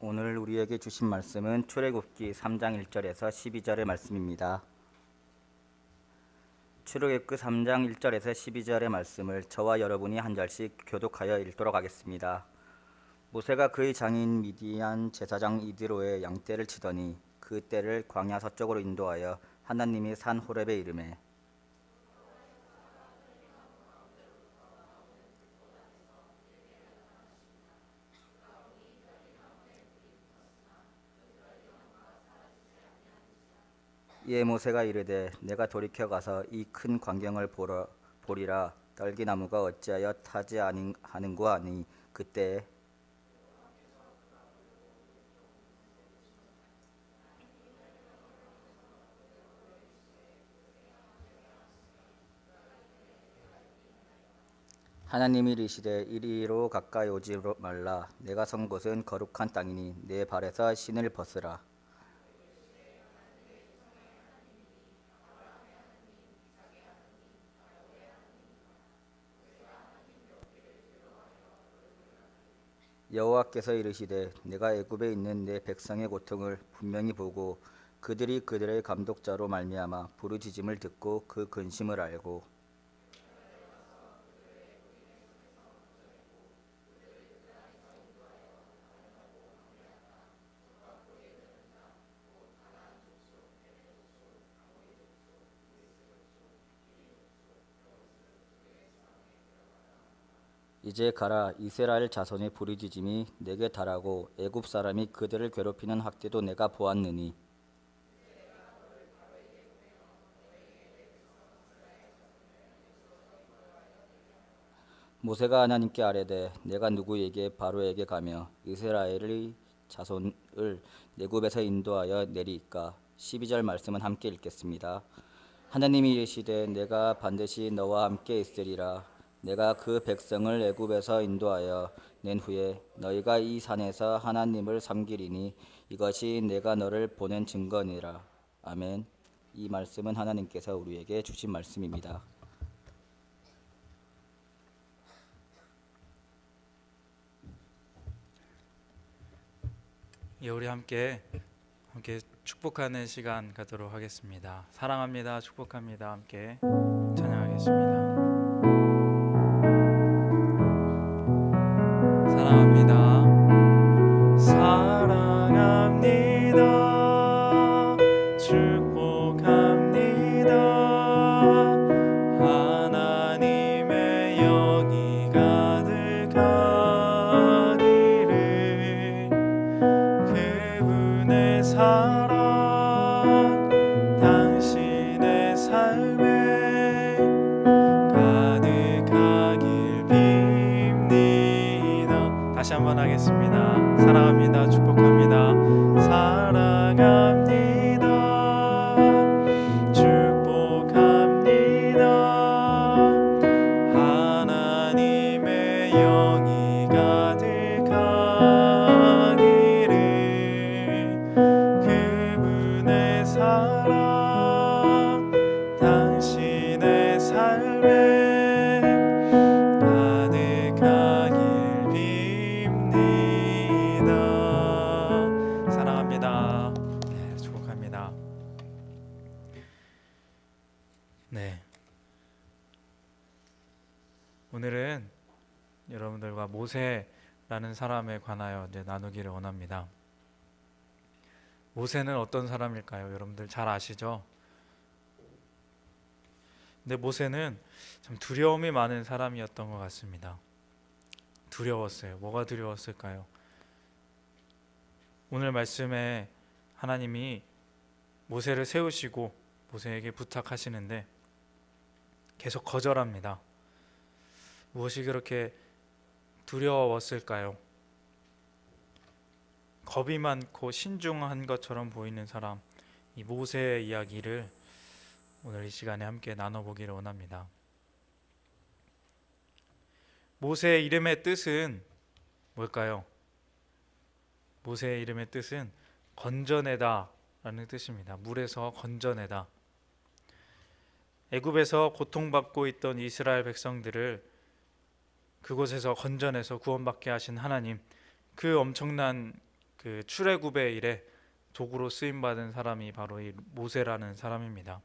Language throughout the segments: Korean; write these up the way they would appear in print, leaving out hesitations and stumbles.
오늘 우리에게 주신 말씀은 출애굽기 3장 1절에서 12절의 말씀입니다. 출애굽기 3장 1절에서 12절의 말씀을 저와 여러분이 한 절씩 교독하여 읽도록 하겠습니다. 모세가 그의 장인 미디안 제사장 이드로의 양떼를 치더니 그 떼를 광야 서쪽으로 인도하여 하나님이 산 호렙에 이르매 이에 모세가 이르되 내가 돌이켜 가서 이 큰 광경을 보리라. 떨기나무가 어찌하여 타지 하는고 하니 그때 하나님이 이르시되 이리로 가까이 오지 말라. 내가 선 곳은 거룩한 땅이니 내 발에서 신을 벗으라. 여호와께서 이르시되 내가 애굽에 있는 내 백성의 고통을 분명히 보고 그들이 그들의 감독자로 말미암아 부르짖음을 듣고 그 근심을 알고 이제 가라. 이스라엘 자손의 부르짖음이 내게 달하고 애굽 사람이 그들을 괴롭히는 학대도 내가 보았느니 모세가 하나님께 아뢰되 내가 누구에게 바로에게 가며 이스라엘의 자손을 애굽에서 인도하여 내리이까. 12절 말씀은 함께 읽겠습니다. 하나님이 이르시되 내가 반드시 너와 함께 있으리라. 내가 그 백성을 애굽에서 인도하여 낸 후에 너희가 이 산에서 하나님을 섬기리니 이것이 내가 너를 보낸 증거니라. 아멘. 이 말씀은 하나님께서 우리에게 주신 말씀입니다. 예, 우리 함께 축복하는 시간 갖도록 하겠습니다. 사랑합니다. 축복합니다. 함께 찬양하겠습니다. 사랑합니다. 사랑합니다. 축복합니다. 하나님의 영이 가득하기를 그분의 사랑 당신의 삶에 가득하길 빕니다. 다시 한번 하겠습니다. 사랑합니다. 축복합니다. 사랑합니다. 축복합니다. 하나님의 영이 가득하기를 그분의 사랑 당신의 삶에 가득하길 빕니다. 사랑합니다. 네, 축복합니다. 네, 오늘은 여러분들과 모세라는 사람에 관하여 이제 나누기를 원합니다. 모세는 어떤 사람일까요? 여러분들 잘 아시죠? 근데 모세는 참 두려움이 많은 사람이었던 것 같습니다. 두려웠어요. 뭐가 두려웠을까요? 오늘 말씀에 하나님이 모세를 세우시고 모세에게 부탁하시는데 계속 거절합니다. 무엇이 그렇게 두려웠을까요? 겁이 많고 신중한 것처럼 보이는 사람, 이 모세의 이야기를 오늘 이 시간에 함께 나눠보기를 원합니다. 모세의 이름의 뜻은 뭘까요? 모세의 이름의 뜻은 건져내다 라는 뜻입니다. 물에서 건져내다. 애굽에서 고통받고 있던 이스라엘 백성들을 그곳에서 건져내서 구원받게 하신 하나님, 그 엄청난 그 출애굽의 일에 도구로 쓰임 받은 사람이 바로 이 모세라는 사람입니다.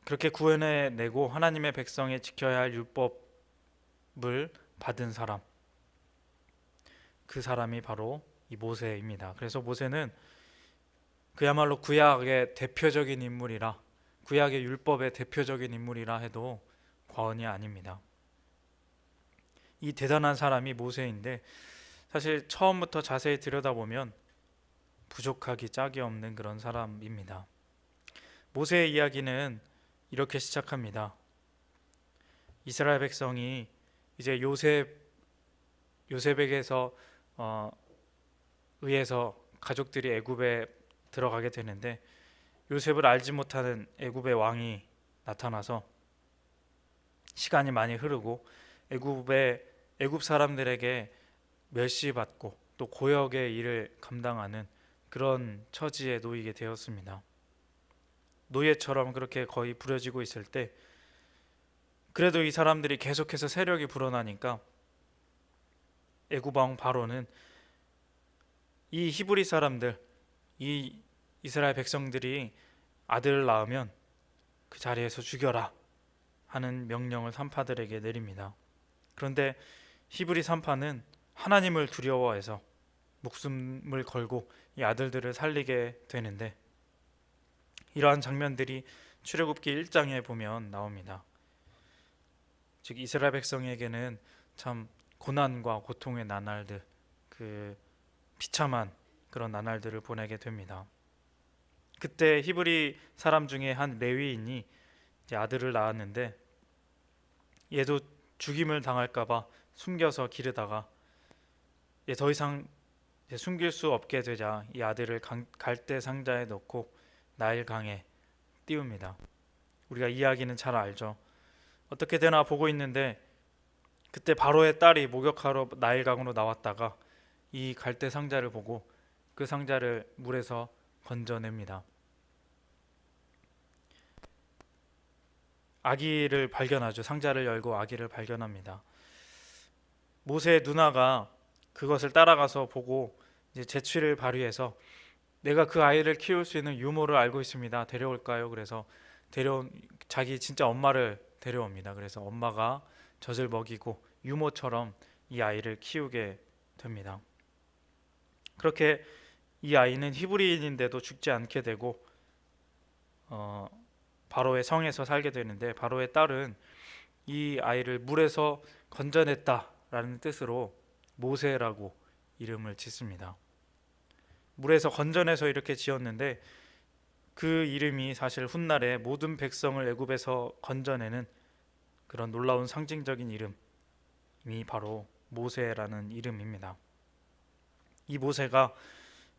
그렇게 구원해내고 하나님의 백성이 지켜야 할 율법을 받은 사람, 그 사람이 바로 이 모세입니다. 그래서 모세는 그야말로 구약의 대표적인 인물이라, 구약의 율법의 대표적인 인물이라 해도 과언이 아닙니다. 이 대단한 사람이 모세인데 사실 처음부터 자세히 들여다보면 부족하기 짝이 없는 그런 사람입니다. 모세의 이야기는 이렇게 시작합니다. 이스라엘 백성이 이제 요셉에게서 의해서 가족들이 애굽에 들어가게 되는데, 요셉을 알지 못하는 애굽의 왕이 나타나서 시간이 많이 흐르고 애굽 사람들에게 멸시받고 또 고역의 일을 감당하는 그런 처지에 놓이게 되었습니다. 노예처럼 그렇게 거의 부려지고 있을 때, 그래도 이 사람들이 계속해서 세력이 불어나니까 애굽 왕 바로는 이 히브리 사람들, 이 이스라엘 백성들이 아들을 낳으면 그 자리에서 죽여라 하는 명령을 산파들에게 내립니다. 그런데 히브리 산파는 하나님을 두려워해서 목숨을 걸고 이 아들들을 살리게 되는데, 이러한 장면들이 출애굽기 1장에 보면 나옵니다. 즉 이스라엘 백성에게는 참 고난과 고통의 나날들, 그 비참한 그런 나날들을 보내게 됩니다. 그때 히브리 사람 중에 한 레위인이 이제 아들을 낳았는데, 얘도 죽임을 당할까봐 숨겨서 기르다가 더 이상 숨길 수 없게 되자 이 아들을 갈대 상자에 넣고 나일강에 띄웁니다. 우리가 이야기는 잘 알죠. 어떻게 되나 보고 있는데 그때 바로의 딸이 목욕하러 나일강으로 나왔다가 이 갈대 상자를 보고 그 상자를 물에서 건져냅니다. 아기를 발견하죠. 상자를 열고 아기를 발견합니다. 모세의 누나가 그것을 따라가서 보고 이제 재치를 발휘해서 내가 그 아이를 키울 수 있는 유모를 알고 있습니다. 데려올까요? 그래서 자기 진짜 엄마를 데려옵니다. 그래서 엄마가 젖을 먹이고 유모처럼 이 아이를 키우게 됩니다. 그렇게 이 아이는 히브리인인데도 죽지 않게 되고 바로의 성에서 살게 되는데, 바로의 딸은 이 아이를 물에서 건져냈다라는 뜻으로 모세라고 이름을 짓습니다. 물에서 건져내서 이렇게 지었는데, 그 이름이 사실 훗날에 모든 백성을 애굽에서 건져내는 그런 놀라운 상징적인 이름이 바로 모세라는 이름입니다. 이 모세가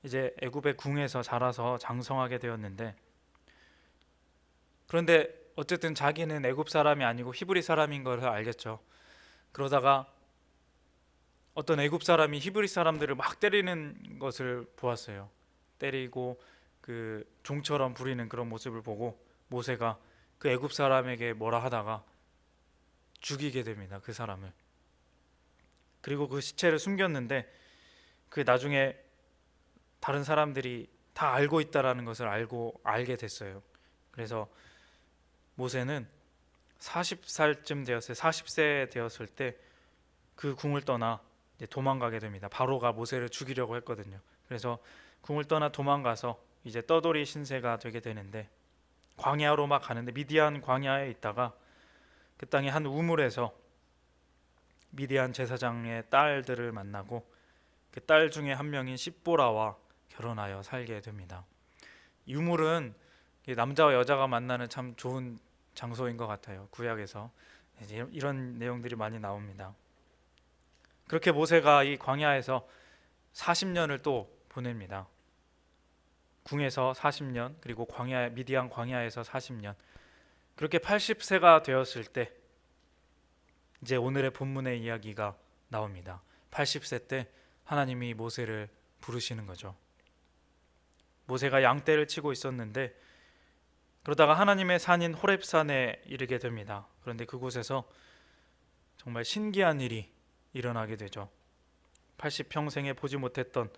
이제 애굽의 궁에서 자라서 장성하게 되었는데, 그런데 어쨌든 자기는 애굽 사람이 아니고 히브리 사람인 것을 알겠죠. 그러다가 어떤 애굽 사람이 히브리 사람들을 막 때리는 것을 보았어요. 때리고 그 종처럼 부리는 그런 모습을 보고 모세가 그 애굽 사람에게 뭐라 하다가 죽이게 됩니다. 그 사람을. 그리고 그 시체를 숨겼는데, 그 나중에 다른 사람들이 다 알고 있다라는 것을 알게 됐어요. 그래서 모세는 40살쯤 되었어요. 40세 되었을 때 그 궁을 떠나 이제 도망가게 됩니다. 바로가 모세를 죽이려고 했거든요. 그래서 궁을 떠나 도망가서 이제 떠돌이 신세가 되게 되는데, 광야로 막 가는데 미디안 광야에 있다가 그 땅의 한 우물에서 미디안 제사장의 딸들을 만나고 그 딸 중에 한 명인 십보라와 결혼하여 살게 됩니다. 이 우물은 남자와 여자가 만나는 참 좋은 장소인 것 같아요. 구약에서 이제 이런 내용들이 많이 나옵니다. 그렇게 모세가 이 광야에서 40년을 또 보냅니다. 궁에서 40년, 그리고 미디안 광야에서 40년. 그렇게 80세가 되었을 때 이제 오늘의 본문의 이야기가 나옵니다. 80세 때 하나님이 모세를 부르시는 거죠. 모세가 양떼를 치고 있었는데, 그러다가 하나님의 산인 호렙산에 이르게 됩니다. 그런데 그곳에서 정말 신기한 일이 일어나게 되죠. 80평생에 보지 못했던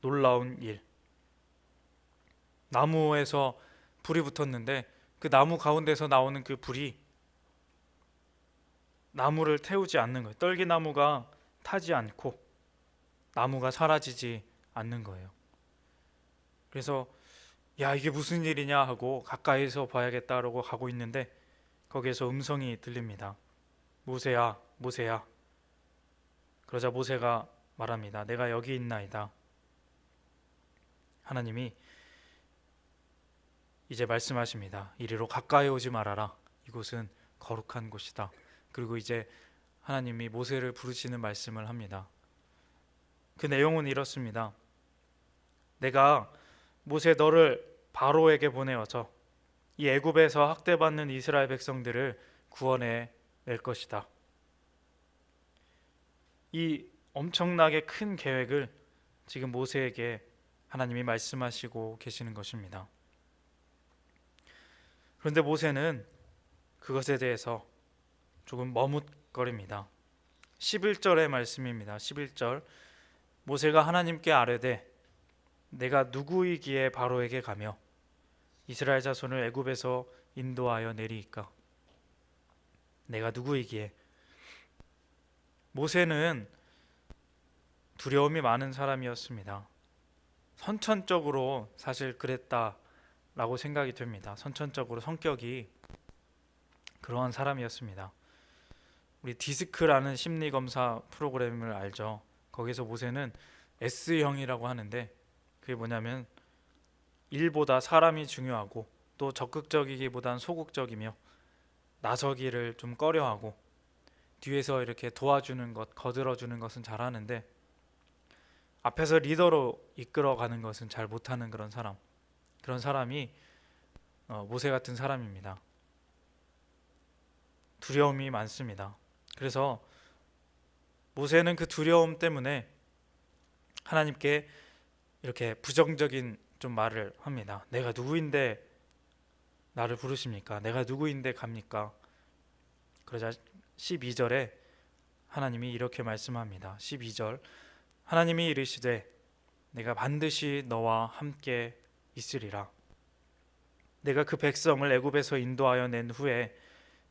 놀라운 일. 나무에서 불이 붙었는데 그 나무 가운데서 나오는 그 불이 나무를 태우지 않는 거예요. 떨기나무가 타지 않고 나무가 사라지지 않는 거예요. 그래서 야, 이게 무슨 일이냐 하고 가까이서 봐야겠다라고 가고 있는데 거기에서 음성이 들립니다. 모세야, 모세야. 그러자 모세가 말합니다. 내가 여기 있나이다. 하나님이 이제 말씀하십니다. 이리로 가까이 오지 말아라. 이곳은 거룩한 곳이다. 그리고 이제 하나님이 모세를 부르시는 말씀을 합니다. 그 내용은 이렇습니다. 내가 모세 너를 바로에게 보내어서 이 애굽에서 학대받는 이스라엘 백성들을 구원해 낼 것이다. 이 엄청나게 큰 계획을 지금 모세에게 하나님이 말씀하시고 계시는 것입니다. 그런데 모세는 그것에 대해서 조금 머뭇거립니다. 11절의 말씀입니다. 11절 모세가 하나님께 아뢰되 내가 누구이기에 바로에게 가며 이스라엘 자손을 애굽에서 인도하여 내리이까. 내가 누구이기에. 모세는 두려움이 많은 사람이었습니다. 선천적으로 사실 그랬다라고 생각이 됩니다. 선천적으로 성격이 그러한 사람이었습니다. 우리 디스크라는 심리 검사 프로그램을 알죠? 거기서 모세는 S형이라고 하는데 그게 뭐냐면 일보다 사람이 중요하고 또 적극적이기보단 소극적이며 나서기를 좀 꺼려하고 뒤에서 이렇게 도와주는 것, 거들어주는 것은 잘하는데 앞에서 리더로 이끌어가는 것은 잘 못하는 그런 사람이 모세 같은 사람입니다. 두려움이 많습니다. 그래서 모세는 그 두려움 때문에 하나님께 이렇게 부정적인 좀 말을 합니다. 내가 누구인데 나를 부르십니까? 내가 누구인데 갑니까? 그러자 12절에 하나님이 이렇게 말씀합니다. 12절 하나님이 이르시되 내가 반드시 너와 함께 있으리라. 내가 그 백성을 애굽에서 인도하여 낸 후에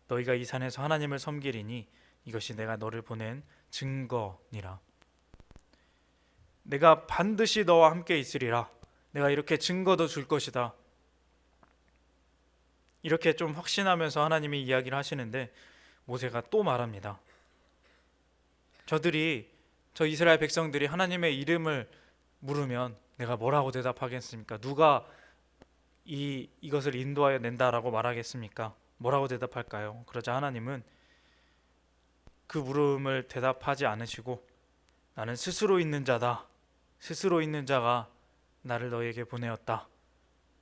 너희가 이 산에서 하나님을 섬기리니 이것이 내가 너를 보낸 증거니라. 내가 반드시 너와 함께 있으리라. 내가 이렇게 증거도 줄 것이다. 이렇게 좀 확신하면서 하나님이 이야기를 하시는데 모세가 또 말합니다. 저 이스라엘 백성들이 하나님의 이름을 물으면 내가 뭐라고 대답하겠습니까? 누가 이것을 인도하여 낸다라고 말하겠습니까? 뭐라고 대답할까요? 그러자 하나님은 그 물음을 대답하지 않으시고 나는 스스로 있는 자다. 스스로 있는 자가 나를 너에게 보내었다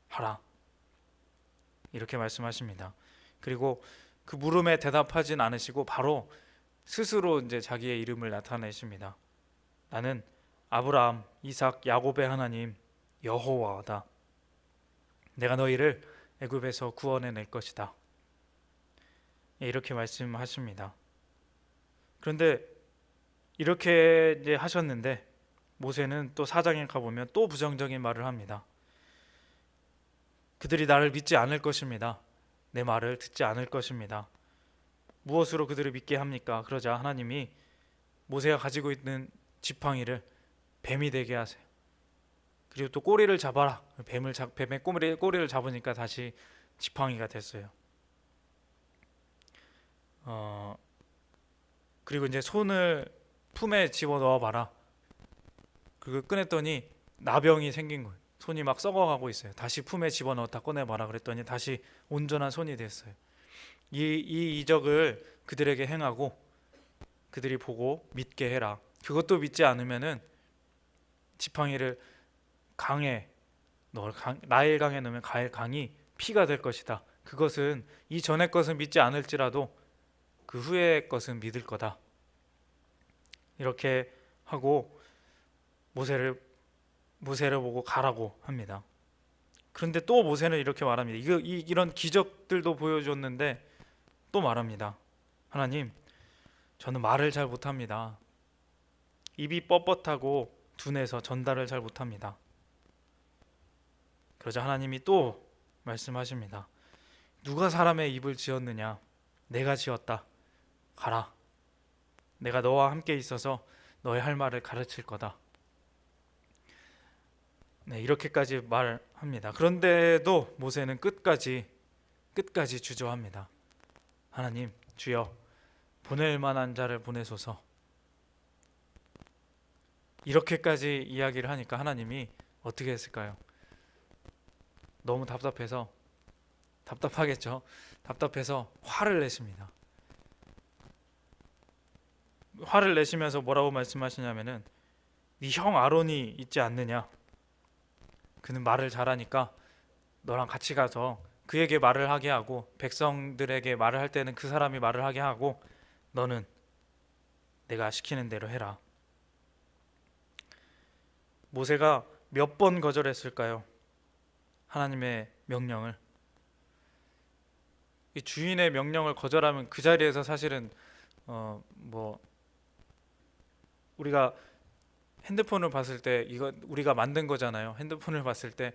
하라. 이렇게 말씀하십니다. 그리고 그 물음에 대답하진 않으시고 바로 스스로 이제 자기의 이름을 나타내십니다. 나는 아브라함, 이삭, 야곱의 하나님 여호와다. 내가 너희를 애굽에서 구원해 낼 것이다. 이렇게 말씀하십니다. 그런데 이렇게 이제 하셨는데 모세는 또 4장에 가보면 또 부정적인 말을 합니다. 그들이 나를 믿지 않을 것입니다. 내 말을 듣지 않을 것입니다. 무엇으로 그들을 믿게 합니까? 그러자 하나님이 모세가 가지고 있는 지팡이를 뱀이 되게 하세요. 그리고 또 꼬리를 잡아라. 뱀의 꼬리를 잡으니까 다시 지팡이가 됐어요. 그리고 이제 손을 품에 집어넣어 봐라. 그걸 꺼냈더니 나병이 생긴 거예요. 손이 막 썩어가고 있어요. 다시 품에 집어넣었다 꺼내봐라 그랬더니 다시 온전한 손이 됐어요. 이 이적을 그들에게 행하고 그들이 보고 믿게 해라. 그것도 믿지 않으면은 지팡이를 나일 강에 넣으면 강이 피가 될 것이다. 그것은 이전의 것은 믿지 않을지라도 그 후의 것은 믿을 거다. 이렇게 하고 모세를 보고 가라고 합니다. 그런데 또 모세는 이렇게 말합니다. 이런 기적들도 보여줬는데 또 말합니다. 하나님, 저는 말을 잘 못합니다. 입이 뻣뻣하고 둔해서 전달을 잘 못합니다. 그러자 하나님이 또 말씀하십니다. 누가 사람의 입을 지었느냐? 내가 지었다. 가라. 내가 너와 함께 있어서 너의 할 말을 가르칠 거다. 네, 이렇게까지 말합니다. 그런데도 모세는 끝까지 주저합니다. 하나님, 주여, 보낼 만한 자를 보내소서. 이렇게까지 이야기를 하니까 하나님이 어떻게 했을까요? 너무 답답하겠죠. 답답해서 화를 내십니다. 화를 내시면서 뭐라고 말씀하시냐면은 네 형 아론이 있지 않느냐? 그는 말을 잘하니까 너랑 같이 가서 그에게 말을 하게 하고 백성들에게 말을 할 때는 그 사람이 말을 하게 하고 너는 내가 시키는 대로 해라. 모세가 몇 번 거절했을까요? 하나님의 명령을. 이 주인의 명령을 거절하면 그 자리에서 사실은 우리가 핸드폰을 봤을 때 이거 우리가 만든 거잖아요. 핸드폰을 봤을 때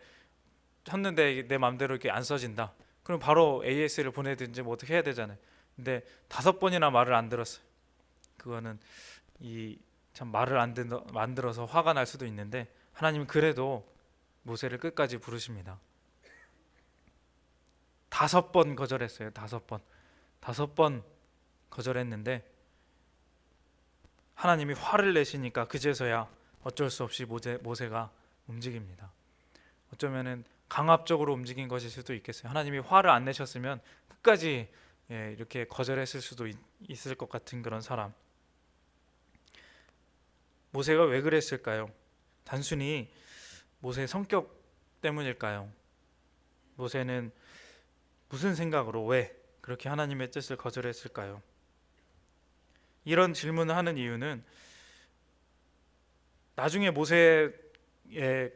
쳤는데 내 마음대로 이렇게 안 써진다. 그럼 바로 AS를 보내든지 뭐 어떻게 해야 되잖아요. 근데 5번이나 말을 안 들었어요. 그거는 이 참 말을 안 만들어서 화가 날 수도 있는데 하나님은 그래도 모세를 끝까지 부르십니다. 5번 거절했어요. 5번 거절했는데 하나님이 화를 내시니까 그제서야 어쩔 수 없이 모세가 움직입니다. 어쩌면은 강압적으로 움직인 것일 수도 있겠어요. 하나님이 화를 안 내셨으면 끝까지 이렇게 거절했을 수도 있을 것 같은 그런 사람. 모세가 왜 그랬을까요? 단순히 모세의 성격 때문일까요? 모세는 무슨 생각으로 왜 그렇게 하나님의 뜻을 거절했을까요? 이런 질문을 하는 이유는 나중에 모세의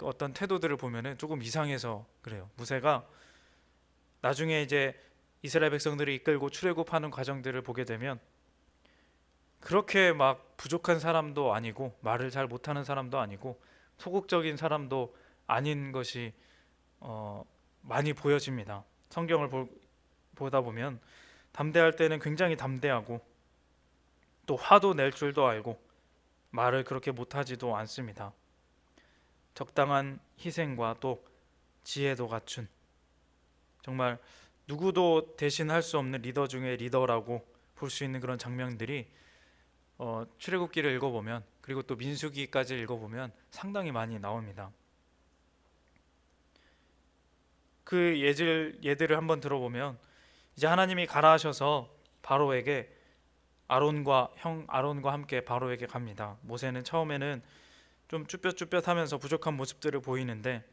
어떤 태도들을 보면은 조금 이상해서 그래요. 모세가 나중에 이제 이스라엘 백성들을 이끌고 출애굽하는 과정들을 보게 되면 그렇게 막 부족한 사람도 아니고 말을 잘 못하는 사람도 아니고 소극적인 사람도 아닌 것이 많이 보여집니다. 성경을 보다 보면 담대할 때는 굉장히 담대하고 또 화도 낼 줄도 알고 말을 그렇게 못하지도 않습니다. 적당한 희생과 또 지혜도 갖춘 정말 누구도 대신할 수 없는 리더 중에 리더라고 볼 수 있는 그런 장면들이 출애굽기를 읽어보면 그리고 또 민수기까지 읽어보면 상당히 많이 나옵니다. 그 예들을 한번 들어보면 이제 하나님이 가라 하셔서 바로에게 형 아론과 함께 바로에게 갑니다. 모세는 처음에는 좀 쭈뼛쭈뼛하면서 부족한 모습들을 보이는데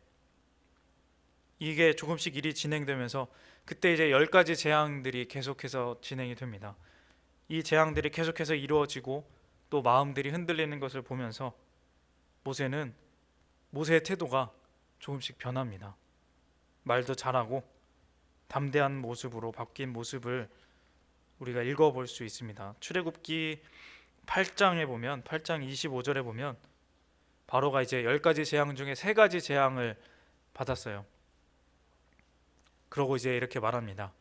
이게 조금씩 일이 진행되면서 그때 이제 10가지 재앙들이 계속해서 진행이 됩니다. 이 재앙들이 계속해서 이루어지고 또 마음들이 흔들리는 것을 보면서 모세의 태도가 조금씩 변합니다. 말도 잘하고 담대한 모습으로 바뀐 모습을 우리가 읽어볼 수 있습니다. 출애굽기 8장에 보면 8장 25절에 보면 바로가 이제 10가지 재앙 중에 3가지 재앙을 받았어요. 그러고 이제 이렇게 말합니다.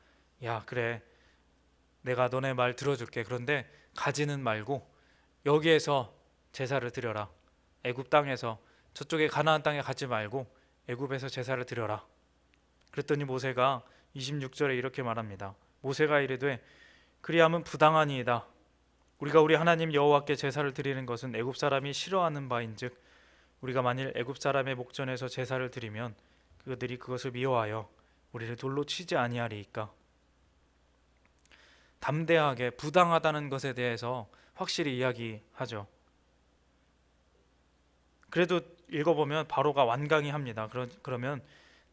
야, 그래, 내가 너네 말 들어줄게. 그런데 가지는 말고 여기에서 제사를 드려라. 애굽 땅에서 저쪽에 가나안 땅에 가지 말고 애굽에서 제사를 드려라. 그랬더니 모세가 26절에 이렇게 말합니다. 모세가 이르되 그리함은 부당하니이다. 우리가 우리 하나님 여호와께 제사를 드리는 것은 애굽 사람이 싫어하는 바인즉 우리가 만일 애굽 사람의 목전에서 제사를 드리면 그들이 그것을 미워하여 우리를 돌로 치지 아니하리이까. 담대하게 부당하다는 것에 대해서 확실히 이야기하죠. 그래도 읽어보면 바로가 완강히 합니다. 그러면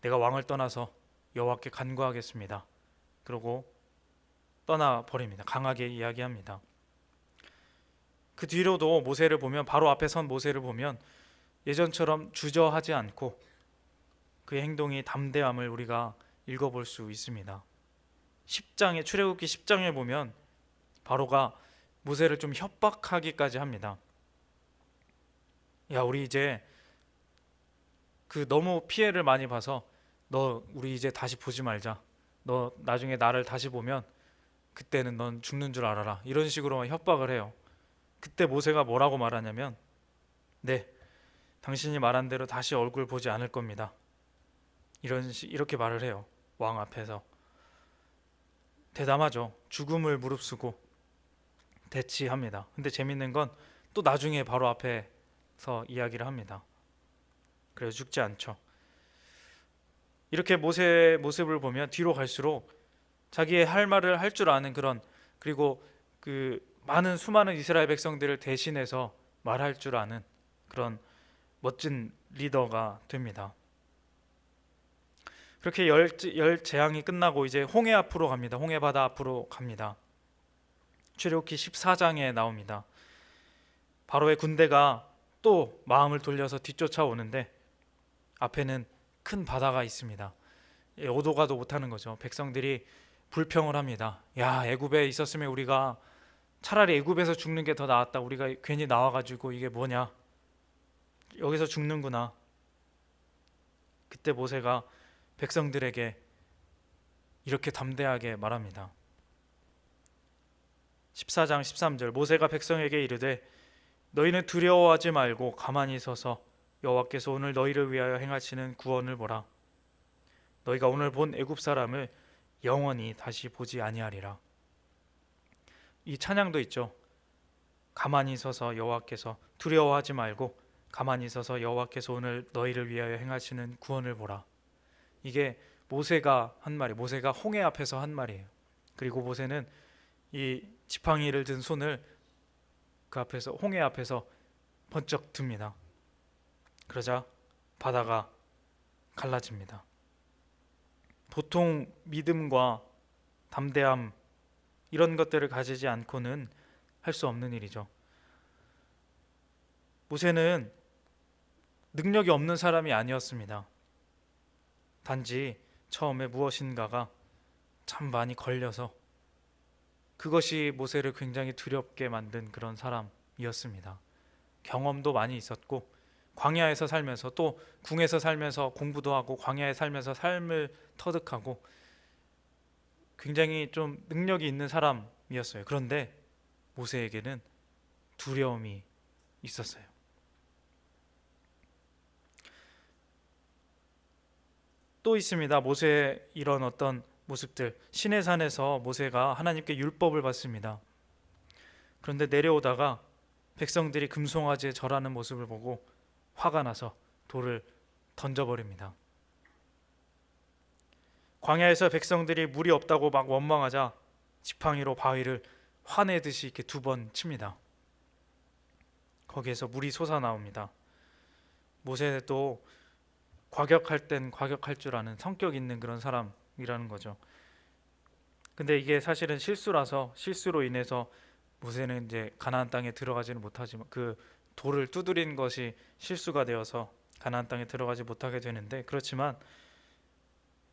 내가 왕을 떠나서 여호와께 간구하겠습니다. 그러고 떠나버립니다. 강하게 이야기합니다. 그 뒤로도 모세를 보면 바로 앞에 선 모세를 보면 예전처럼 주저하지 않고 그의 행동이 담대함을 우리가 읽어볼 수 있습니다. 출애굽기 10장에 보면 바로가 모세를 좀 협박하기까지 합니다. 야, 우리 이제 그 너무 피해를 많이 봐서 너 우리 이제 다시 보지 말자. 너 나중에 나를 다시 보면 그때는 넌 죽는 줄 알아라. 이런 식으로 협박을 해요. 그때 모세가 뭐라고 말하냐면, 네, 당신이 말한 대로 다시 얼굴 보지 않을 겁니다. 이렇게 말을 해요. 왕 앞에서. 대담하죠. 죽음을 무릅쓰고 대치합니다. 근데 재밌는 건 또 나중에 바로 앞에서 이야기를 합니다. 그래서 죽지 않죠. 이렇게 모세의 모습을 보면 뒤로 갈수록 자기의 할 말을 할 줄 아는 그런, 그리고 그 많은 수많은 이스라엘 백성들을 대신해서 말할 줄 아는 그런 멋진 리더가 됩니다. 그렇게 열 재앙이 끝나고 이제 홍해 앞으로 갑니다. 홍해 바다 앞으로 갑니다. 출애굽기 14장에 나옵니다. 바로의 군대가 또 마음을 돌려서 뒤쫓아오는데 앞에는 큰 바다가 있습니다. 오도 가도 못하는 거죠. 백성들이 불평을 합니다. 야, 애굽에 있었으면 우리가 차라리 애굽에서 죽는 게 더 나았다. 우리가 괜히 나와가지고 이게 뭐냐, 여기서 죽는구나. 그때 모세가 백성들에게 이렇게 담대하게 말합니다. 14장 13절, 모세가 백성에게 이르되 너희는 두려워하지 말고 가만히 서서 여호와께서 오늘 너희를 위하여 행하시는 구원을 보라. 너희가 오늘 본 애굽 사람을 영원히 다시 보지 아니하리라. 이 찬양도 있죠. 가만히 서서 여호와께서, 두려워하지 말고 가만히 서서 여호와께서 오늘 너희를 위하여 행하시는 구원을 보라. 이게 모세가 한 말이, 모세가 홍해 앞에서 한 말이에요. 그리고 모세는 이 지팡이를 든 손을 그 앞에서, 홍해 앞에서 번쩍 듭니다. 그러자 바다가 갈라집니다. 보통 믿음과 담대함, 이런 것들을 가지지 않고는 할 수 없는 일이죠. 모세는 능력이 없는 사람이 아니었습니다. 단지 처음에 무엇인가가 참 많이 걸려서 그것이 모세를 굉장히 두렵게 만든 그런 사람이었습니다. 경험도 많이 있었고, 광야에서 살면서 또 궁에서 살면서 공부도 하고, 광야에 살면서 삶을 터득하고, 굉장히 좀 능력이 있는 사람이었어요. 그런데 모세에게는 두려움이 있었어요. 또 있습니다. 모세의 이런 어떤 모습들. 시내산에서 모세가 하나님께 율법을 받습니다. 그런데 내려오다가 백성들이 금송아지에 절하는 모습을 보고 화가 나서 돌을 던져버립니다. 광야에서 백성들이 물이 없다고 막 원망하자 지팡이로 바위를 화내듯이 이렇게 2번 칩니다. 거기에서 물이 솟아나옵니다. 모세도 과격할 땐 과격할 줄 아는 성격 있는 그런 사람이라는 거죠. 근데 이게 사실은 실수라서, 실수로 인해서 모세는 이제 가나안 땅에 들어가지는 못하지만, 그 돌을 두드린 것이 실수가 되어서 가나안 땅에 들어가지 못하게 되는데, 그렇지만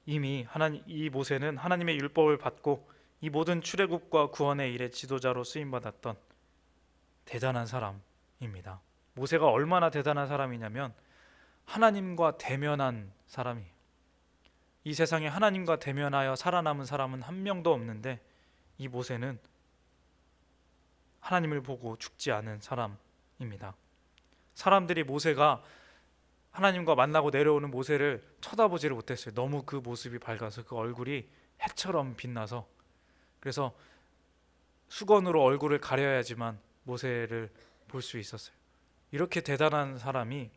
이미 이 모세는 하나님의 율법을 받고 이 모든 출애굽과 구원의 일의 지도자로 쓰임 받았던 대단한 사람입니다. 모세가 얼마나 대단한 사람이냐면 하나님과 대면한 사람이에요. 이 세상에 하나님과 대면하여 살아남은 사람은 한 명도 없는데 이 모세는 하나님을 보고 죽지 않은 사람입니다. 사람들이 모세가 하나님과 만나고 내려오는 모세를 쳐다보지를 못했어요. 너무 그 모습이 밝아서, 그 얼굴이 해처럼 빛나서. 그래서 수건으로 얼굴을 가려야지만 모세를 볼 수 있었어요. 이렇게 대단한 사람이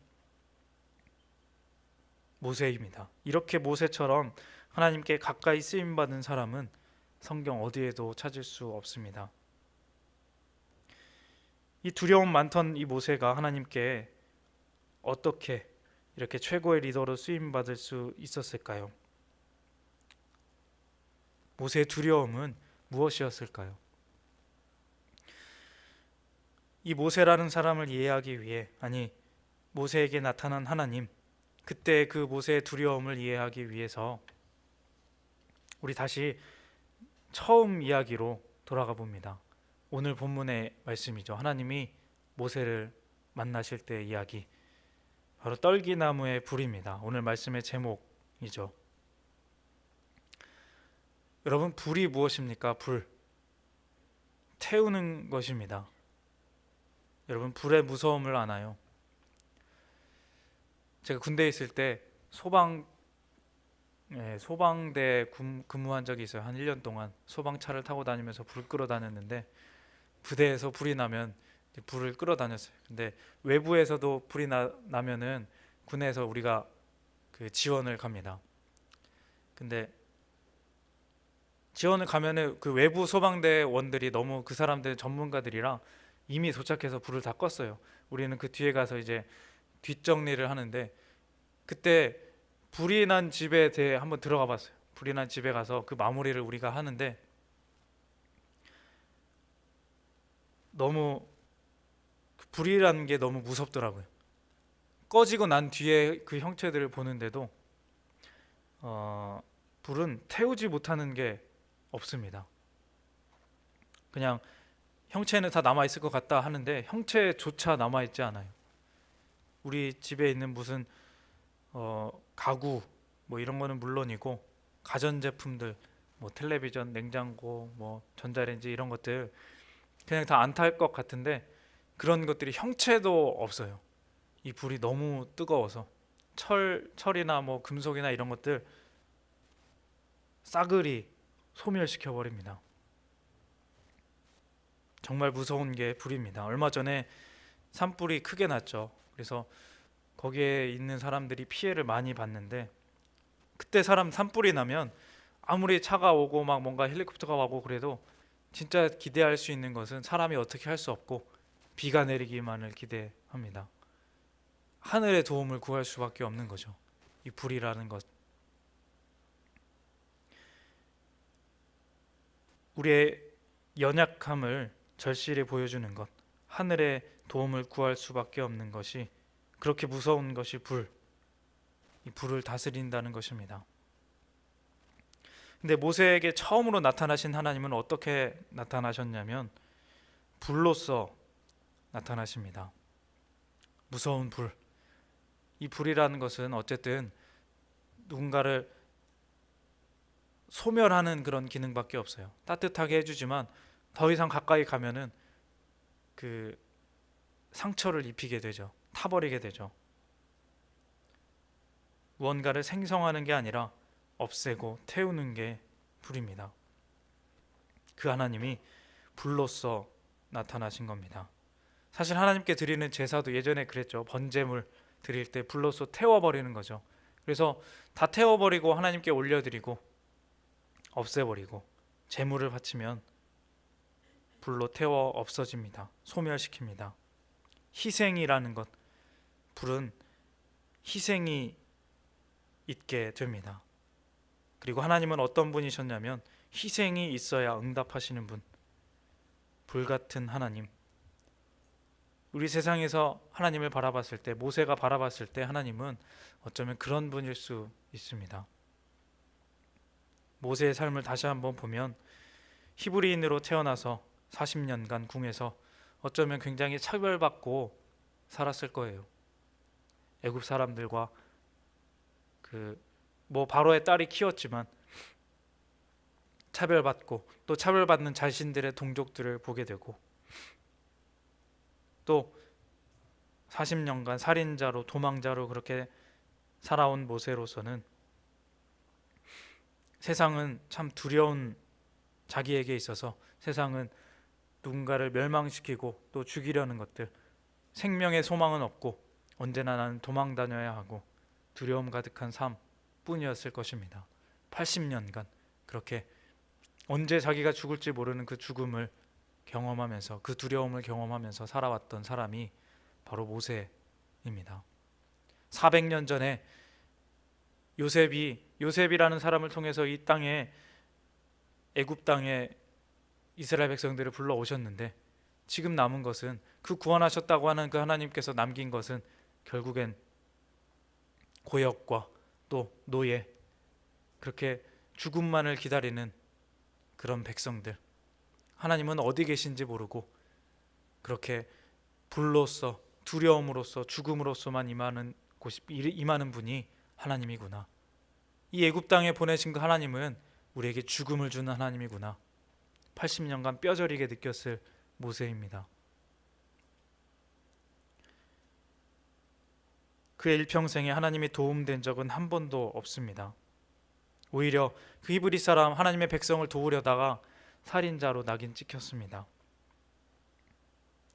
모세입니다. 이렇게 모세처럼 하나님께 가까이 쓰임 받은 사람은 성경 어디에도 찾을 수 없습니다. 이 두려움 많던 이 모세가 하나님께 어떻게 이렇게 최고의 리더로 쓰임 받을 수 있었을까요? 모세의 두려움은 무엇이었을까요? 이 모세라는 사람을 이해하기 위해, 아니 모세에게 나타난 하나님, 그때 그 모세의 두려움을 이해하기 위해서 우리 다시 처음 이야기로 돌아가 봅니다. 오늘 본문의 말씀이죠. 하나님이 모세를 만나실 때의 이야기, 바로 떨기나무의 불입니다. 오늘 말씀의 제목이죠. 여러분, 불이 무엇입니까? 불, 태우는 것입니다. 여러분, 불의 무서움을 아나요? 제가 군대에 있을 때 소방대 근무한 적이 있어요. 한 1년 동안 소방차를 타고 다니면서 불 끌어 다녔는데, 부대에서 불이 나면 이제 불을 끌어 다녔어요. 근데 외부에서도 불이 나면은 군에서 우리가 그 지원을 갑니다. 근데 지원을 가면은 그 외부 소방대원들이 너무 그 사람들 전문가들이라 이미 도착해서 불을 다 껐어요. 우리는 그 뒤에 가서 이제 뒷정리를 하는데, 그때 불이 난 집에 대해 한번 들어가 봤어요. 불이 난 집에 가서 그 마무리를 우리가 하는데, 너무 불이라는 게 너무 무섭더라고요. 꺼지고 난 뒤에 그 형체들을 보는데도 불은 태우지 못하는 게 없습니다. 그냥 형체는 다 남아 있을 것 같다 하는데 형체조차 남아 있지 않아요. 우리 집에 있는 무슨 가구 뭐 이런 거는 물론이고, 가전제품들, 뭐 텔레비전, 냉장고, 뭐 전자레인지 이런 것들 그냥 다 안 탈 것 같은데, 그런 것들이 형체도 없어요. 이 불이 너무 뜨거워서 철이나 뭐 금속이나 이런 것들 싸그리 소멸시켜 버립니다. 정말 무서운 게 불입니다. 얼마 전에 산불이 크게 났죠. 그래서 거기에 있는 사람들이 피해를 많이 봤는데, 그때 산불이 나면 아무리 차가 오고 막 뭔가 헬리콥터가 오고 그래도 진짜 기대할 수 있는 것은 사람이 어떻게 할 수 없고 비가 내리기만을 기대합니다. 하늘의 도움을 구할 수밖에 없는 거죠. 이 불이라는 것. 우리의 연약함을 절실히 보여주는 것, 하늘의 도움을 구할 수밖에 없는 것이, 그렇게 무서운 것이 이 불을 다스린다는 것입니다. 근데 모세에게 처음으로 나타나신 하나님은 어떻게 나타나셨냐면 불로써 나타나십니다. 무서운 불. 이 불이라는 것은 어쨌든 누군가를 소멸하는 그런 기능밖에 없어요. 따뜻하게 해주지만 더 이상 가까이 가면은 그 상처를 입히게 되죠. 타버리게 되죠. 무언가를 생성하는 게 아니라 없애고 태우는 게 불입니다. 그 하나님이 불로써 나타나신 겁니다. 사실 하나님께 드리는 제사도 예전에 그랬죠. 번제물 드릴 때 불로써 태워버리는 거죠. 그래서 다 태워버리고 하나님께 올려드리고 없애버리고 제물을 바치면 불로 태워 없어집니다. 소멸시킵니다. 희생이라는 것, 불은 희생이 있게 됩니다. 그리고 하나님은 어떤 분이셨냐면 희생이 있어야 응답하시는 분, 불같은 하나님. 우리 세상에서 하나님을 바라봤을 때, 모세가 바라봤을 때 하나님은 어쩌면 그런 분일 수 있습니다. 모세의 삶을 다시 한번 보면 히브리인으로 태어나서 40년간 궁에서 어쩌면 굉장히 차별받고 살았을 거예요. 애굽 사람들과 바로의 딸이 키웠지만 차별받고, 또 차별받는 자신들의 동족들을 보게 되고, 또 40년간 살인자로 도망자로 그렇게 살아온 모세로서는 세상은 참 두려운, 자기에게 있어서 세상은 누군가를 멸망시키고 또 죽이려는 것들, 생명의 소망은 없고 언제나 나는 도망 다녀야 하고 두려움 가득한 삶 뿐이었을 것입니다. 80년간 그렇게 언제 자기가 죽을지 모르는 그 죽음을 경험하면서, 그 두려움을 경험하면서 살아왔던 사람이 바로 모세입니다. 400년 전에 요셉이라는 사람을 통해서 이 땅에, 애굽 땅에 이스라엘 백성들을 불러오셨는데, 지금 남은 것은, 그 구원하셨다고 하는 그 하나님께서 남긴 것은 결국엔 고역과 또 노예, 그렇게 죽음만을 기다리는 그런 백성들. 하나님은 어디 계신지 모르고 그렇게 불로써 두려움으로써 죽음으로써만 임하는 분이 하나님이구나. 이 애굽 땅에 보내신 그 하나님은 우리에게 죽음을 주는 하나님이구나. 80년간 뼈저리게 느꼈을 모세입니다. 그의 일평생에 하나님이 도움된 적은 한 번도 없습니다. 오히려 그 히브리 사람 하나님의 백성을 도우려다가 살인자로 낙인 찍혔습니다.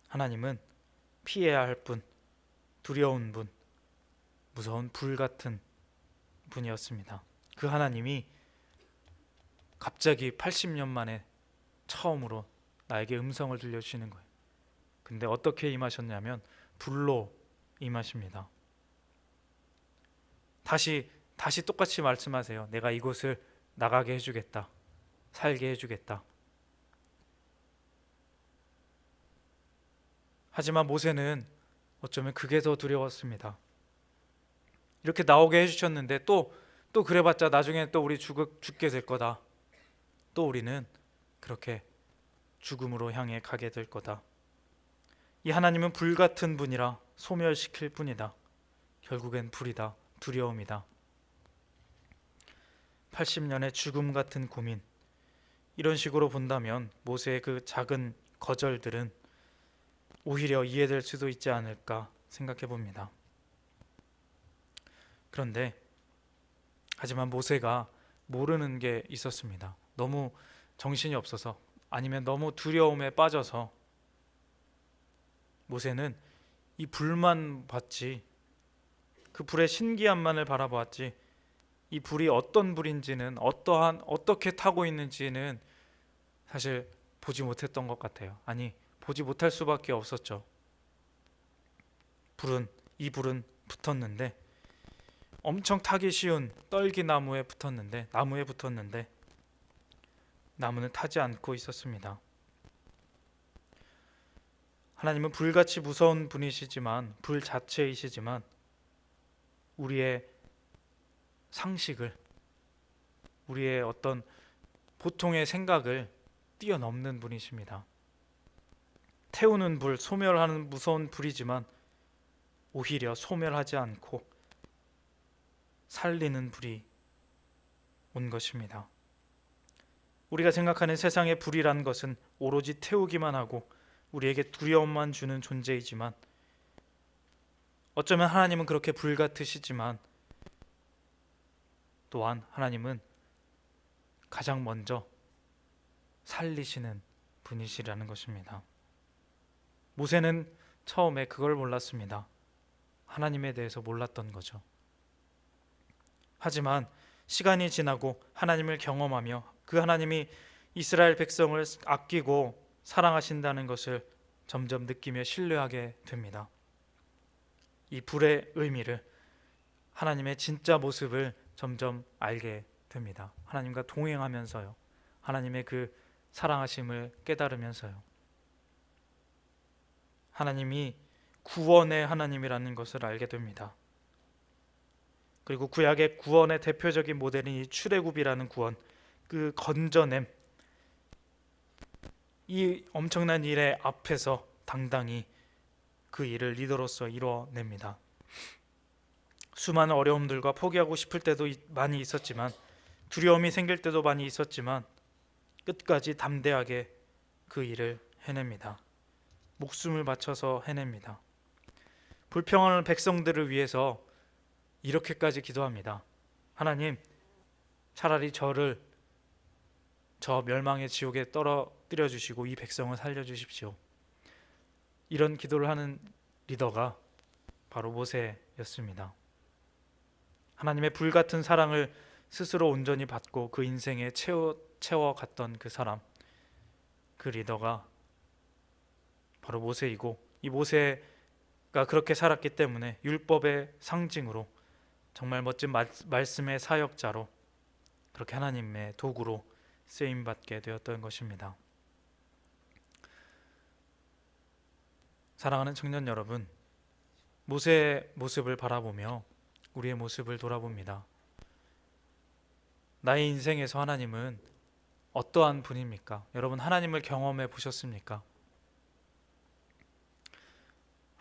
하나님은 피해야 할 분, 두려운 분, 무서운 불 같은 분이었습니다. 그 하나님이 갑자기 80년 만에 처음으로 나에게 음성을 들려주시는 거예요. 근데 어떻게 임하셨냐면 불로 임하십니다. 다시 똑같이 말씀하세요. 내가 이곳을 나가게 해주겠다. 살게 해주겠다. 하지만 모세는 어쩌면 그게 더 두려웠습니다. 이렇게 나오게 해주셨는데 또 그래봤자 나중에 또 우리 죽게 될 거다. 또 우리는 그렇게 죽음으로 향해 가게 될 거다. 이 하나님은 불 같은 분이라 소멸시킬 뿐이다. 결국엔 불이다. 두려움이다. 80년의 죽음 같은 고민, 이런 식으로 본다면 모세의 그 작은 거절들은 오히려 이해될 수도 있지 않을까 생각해 봅니다. 그런데 하지만 모세가 모르는 게 있었습니다. 너무 정신이 없어서, 아니면 너무 두려움에 빠져서 모세는 이 불만 봤지, 그 불의 신기함만을 바라보았지, 이 불이 어떤 불인지는, 어떻게 타고 있는지는 사실 보지 못했던 것 같아요. 아니, 보지 못할 수밖에 없었죠. 이 불은 붙었는데, 엄청 타기 쉬운 떨기나무에 붙었는데, 나무는 타지 않고 있었습니다. 하나님은 불같이 무서운 분이시지만, 불 자체이시지만 우리의 상식을, 우리의 어떤 보통의 생각을 뛰어넘는 분이십니다. 태우는 불, 소멸하는 무서운 불이지만 오히려 소멸하지 않고 살리는 불이 온 것입니다. 우리가 생각하는 세상의 불이란 것은 오로지 태우기만 하고 우리에게 두려움만 주는 존재이지만, 어쩌면 하나님은 그렇게 불 같으시지만 또한 하나님은 가장 먼저 살리시는 분이시라는 것입니다. 모세는 처음에 그걸 몰랐습니다. 하나님에 대해서 몰랐던 거죠. 하지만 시간이 지나고 하나님을 경험하며 그 하나님이 이스라엘 백성을 아끼고 사랑하신다는 것을 점점 느끼며 신뢰하게 됩니다. 이 불의 의미를, 하나님의 진짜 모습을 점점 알게 됩니다. 하나님과 동행하면서요. 하나님의 그 사랑하심을 깨달으면서요. 하나님이 구원의 하나님이라는 것을 알게 됩니다. 그리고 구약의 구원의 대표적인 모델인 이 출애굽이라는 구원, 그 건져냄, 이 엄청난 일의 앞에서 당당히 그 일을 리더로서 이뤄냅니다. 수많은 어려움들과 포기하고 싶을 때도 많이 있었지만, 두려움이 생길 때도 많이 있었지만 끝까지 담대하게 그 일을 해냅니다. 목숨을 바쳐서 해냅니다. 불평하는 백성들을 위해서 이렇게까지 기도합니다. 하나님, 차라리 저를 저 멸망의 지옥에 떨어뜨려 주시고 이 백성을 살려주십시오. 이런 기도를 하는 리더가 바로 모세였습니다. 하나님의 불같은 사랑을 스스로 온전히 받고 그 인생에 채워갔던 그 사람, 그 리더가 바로 모세이고, 이 모세가 그렇게 살았기 때문에 율법의 상징으로, 정말 멋진 말씀의 사역자로, 그렇게 하나님의 도구로 쓰임받게 되었던 것입니다. 사랑하는 청년 여러분, 모세의 모습을 바라보며 우리의 모습을 돌아봅니다. 나의 인생에서 하나님은 어떠한 분입니까? 여러분, 하나님을 경험해 보셨습니까?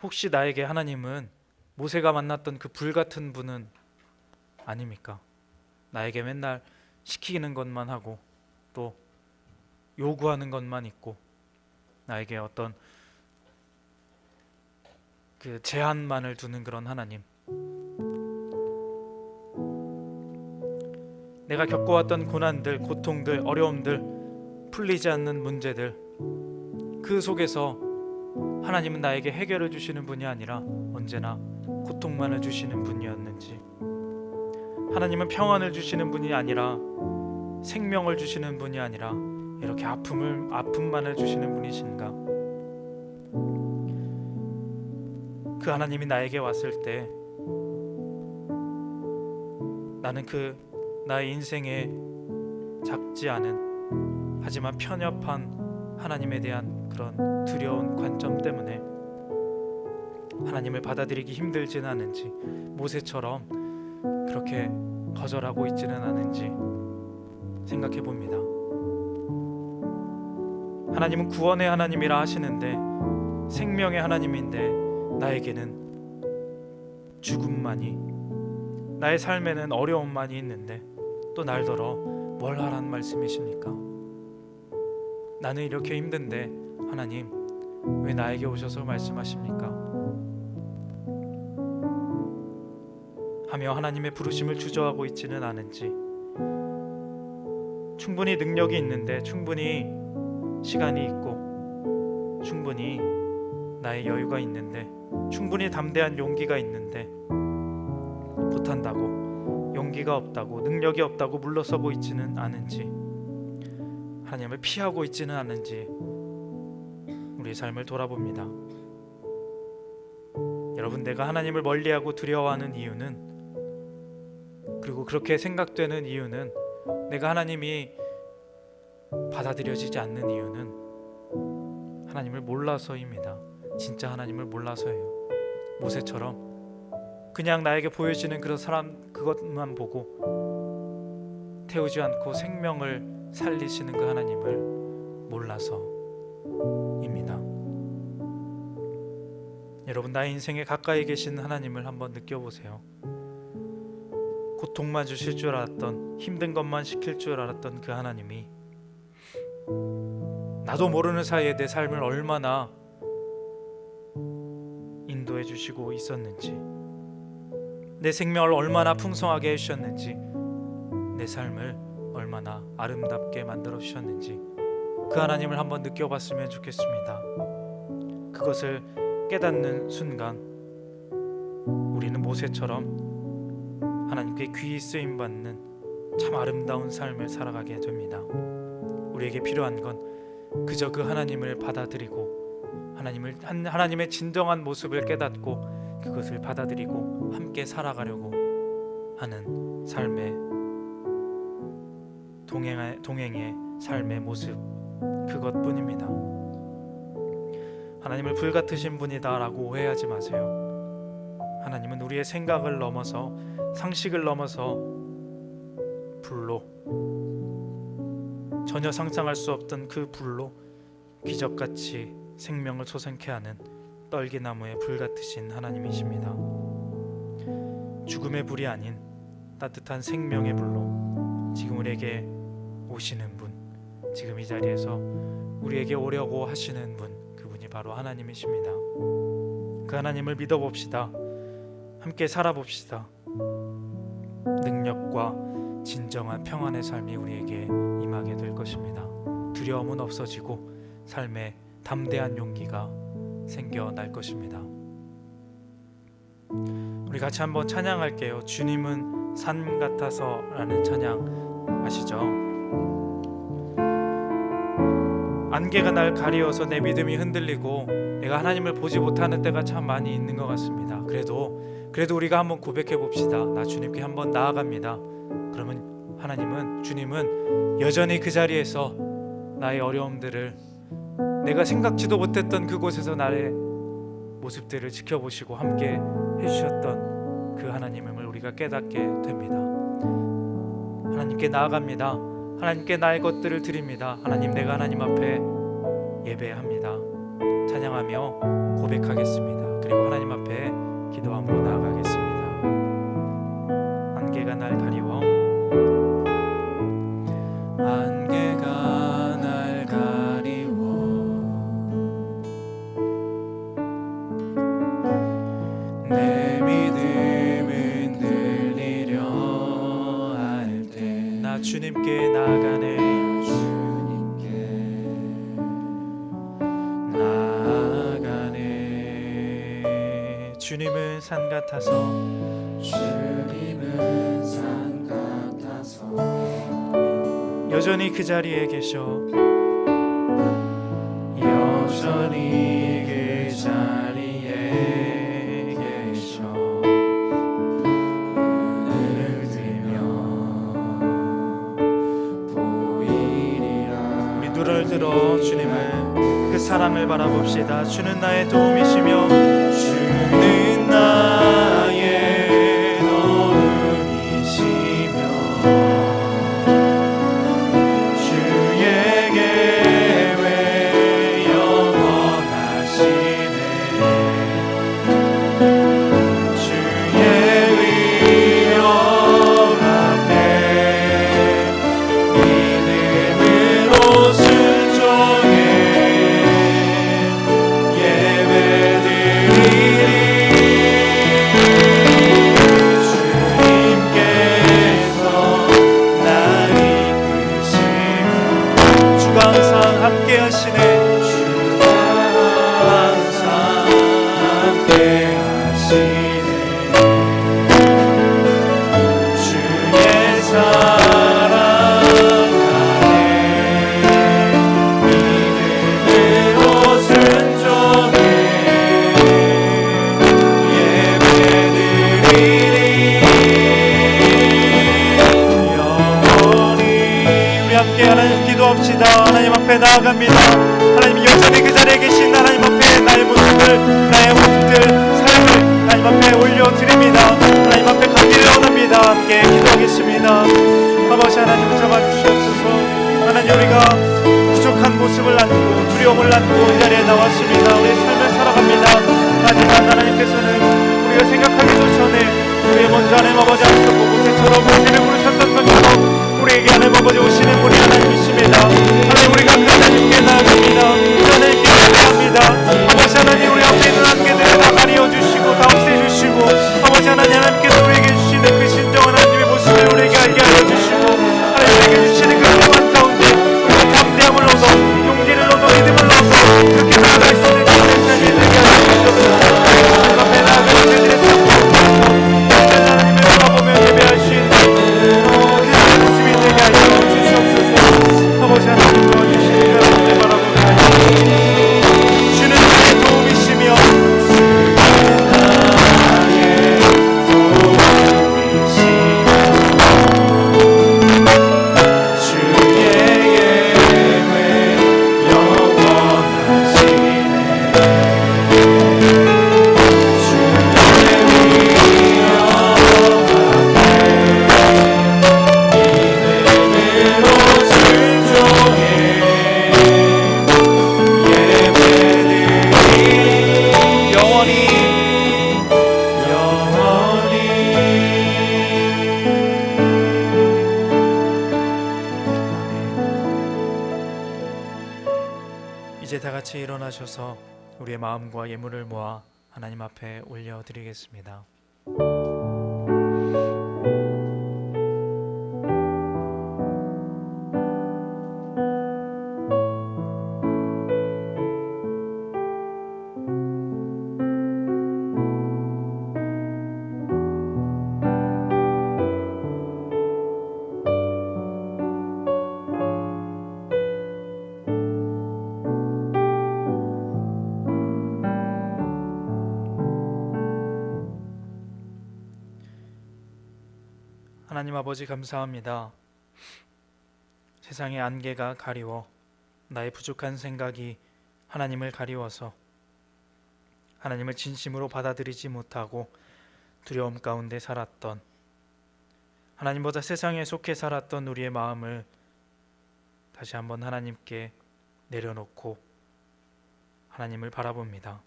혹시 나에게 하나님은 모세가 만났던 그 불같은 분은 아닙니까? 나에게 맨날 시키는 것만 하고 또 요구하는 것만 있고 나에게 어떤 그 제한만을 두는 그런 하나님, 내가 겪어왔던 고난들, 고통들, 어려움들, 풀리지 않는 문제들, 그 속에서 하나님은 나에게 해결을 주시는 분이 아니라 언제나 고통만을 주시는 분이었는지, 하나님은 평안을 주시는 분이 아니라 생명을 주시는 분이 아니라 이렇게 아픔만을 주시는 분이신가? 그 하나님이 나에게 왔을 때 나는 나의 인생에 작지 않은 하지만 편협한 하나님에 대한 그런 두려운 관점 때문에 하나님을 받아들이기 힘들지는 않은지, 모세처럼 그렇게 거절하고 있지는 않은지 생각해 봅니다. 하나님은 구원의 하나님이라 하시는데 생명의 하나님인데 나에게는 죽음만이, 나의 삶에는 어려움만이 있는데 또 날더러 뭘 하라는 말씀이십니까? 나는 이렇게 힘든데 하나님 왜 나에게 오셔서 말씀하십니까? 하며 하나님의 부르심을 주저하고 있지는 않은지, 충분히 능력이 있는데, 충분히 시간이 있고, 충분히 나의 여유가 있는데, 충분히 담대한 용기가 있는데 못한다고, 용기가 없다고, 능력이 없다고 물러서고 있지는 않은지, 하나님을 피하고 있지는 않은지 우리의 삶을 돌아봅니다. 여러분, 내가 하나님을 멀리하고 두려워하는 이유는, 그리고 그렇게 생각되는 이유는, 내가 하나님이 받아들여지지 않는 이유는 하나님을 몰라서입니다. 진짜 하나님을 몰라서예요. 모세처럼 그냥 나에게 보여지는 그런 사람, 그것만 보고 태우지 않고 생명을 살리시는 그 하나님을 몰라서입니다. 여러분, 나의 인생에 가까이 계신 하나님을 한번 느껴보세요. 고통만 주실 줄 알았던, 힘든 것만 시킬 줄 알았던 그 하나님이 나도 모르는 사이에 내 삶을 얼마나 인도해 주시고 있었는지, 내 생명을 얼마나 풍성하게 해주셨는지, 내 삶을 얼마나 아름답게 만들어 주셨는지 그 하나님을 한번 느껴봤으면 좋겠습니다. 그것을 깨닫는 순간 우리는 모세처럼 하나님께 귀히 쓰임받는 참 아름다운 삶을 살아가게 됩니다. 우리에게 필요한 건 그저 그 하나님을 받아들이고 하나님의 진정한 모습을 깨닫고 그것을 받아들이고 함께 살아가려고 하는 삶의 동행의 삶의 모습, 그것뿐입니다. 하나님을 불같으신 분이다라고 오해하지 마세요. 하나님은 우리의 생각을 넘어서, 상식을 넘어서 불로, 전혀 상상할 수 없던 그 불로 기적같이 생명을 솟아나게 하는 떨기나무의 불 같으신 하나님이십니다. 죽음의 불이 아닌 따뜻한 생명의 불로 지금 우리에게 오시는 분, 지금 이 자리에서 우리에게 오려고 하시는 분, 그분이 바로 하나님이십니다. 그 하나님을 믿어봅시다. 함께 살아봅시다. 능력과 진정한 평안의 삶이 우리에게 임하게 될 것입니다. 두려움은 없어지고 삶에 담대한 용기가 생겨날 것입니다. 우리 같이 한번 찬양할게요. 주님은 산 같아서라는 찬양 아시죠? 안개가 날 가리워서 내 믿음이 흔들리고 내가 하나님을 보지 못하는 때가 참 많이 있는 것 같습니다. 그래도 우리가 한번 고백해 봅시다. 나 주님께 한번 나아갑니다. 그러면 주님은 여전히 그 자리에서 나의 어려움들을, 내가 생각지도 못했던 그곳에서 나의 모습들을 지켜보시고 함께 해주셨던 그 하나님을 우리가 깨닫게 됩니다. 하나님께 나아갑니다. 하나님께 나의 것들을 드립니다. 하나님, 내가 하나님 앞에 예배합니다. 찬양하며 고백하겠습니다. 그리고 하나님 앞에 기도함으로 나아가겠습니다. 안개가 날 가리워, 안개가 날 가리워, 내 믿음은 들리려 할 때 나 주님께 나아가네, 주님은 산 같아서, 주님은 산 같아서 여전히 그 자리에 계셔, 여전히 그 자리에 계셔. 눈을 들면 보이리라. 우리 눈을 들어 주님을, 그 사람을 바라봅시다. 주는 나의 도움이시며 주는 나의 도움이시며 주의 계획 영원하시네. 주의 위엄 앞에 믿음으로 순종해 하나님 앞에 나아갑니다. 하나님 여전히 그 자리에 계신 하나님 앞에 나의 모습들, 나의 모습들, 삶을 하나님 앞에 올려드립니다. 하나님 앞에 가기를 원합니다. 함께 기도하겠습니다. 아버지 하나님 잡아주시옵소서. 하나님 우리가 부족한 모습을 안고 두려움을 안고 이 자리에 나왔습니다. 우리의 삶을 살아갑니다. 하지만 하나님께서는 우리가 생각하기도 전에 우리의 먼저 하나님 아버지 앞에서 모세처럼 우리를 부르셨던 것처럼 우리에게 하나님 아버지 오시는 분이 하나님이십니다. 하나님 우리가 그 하나님께 나아갑니다. 그 하나님께 나아갑니다. 아버지 하나님 우리 앞에 있는 안개들을 다 가리워주시고 다 없애주시고 아버지 하나님 하나님께서 우리에게 주시는 그 신정한 하나님의 모습을 우리에게 알게 하여주시고 하나님 우리에게 주시는 그 평안 가운데 우리가 담대함을 얻어 용기를 얻어 믿음을 얻어 그렇게 나아갈 수 있는 그런 삶이 되게 하여주시옵소서. 하나님 앞에 나아갈 우리들의 삶을 하나님을 바라보며 예배할 수 있는 아버지 하나님 도와주시니 하나님을 바라보며 주는 나의 도움이시며 이제 다 같이 일어나셔서 우리의 마음과 예물을 모아 하나님 앞에 올려드리겠습니다. 하나님 아버지 감사합니다. 세상의 안개가 가리워 나의 부족한 생각이 하나님을 가리워서 하나님을 진심으로 받아들이지 못하고 두려움 가운데 살았던 하나님보다 세상에 속해 살았던 우리의 마음을 다시 한번 하나님께 내려놓고 하나님을 바라봅니다.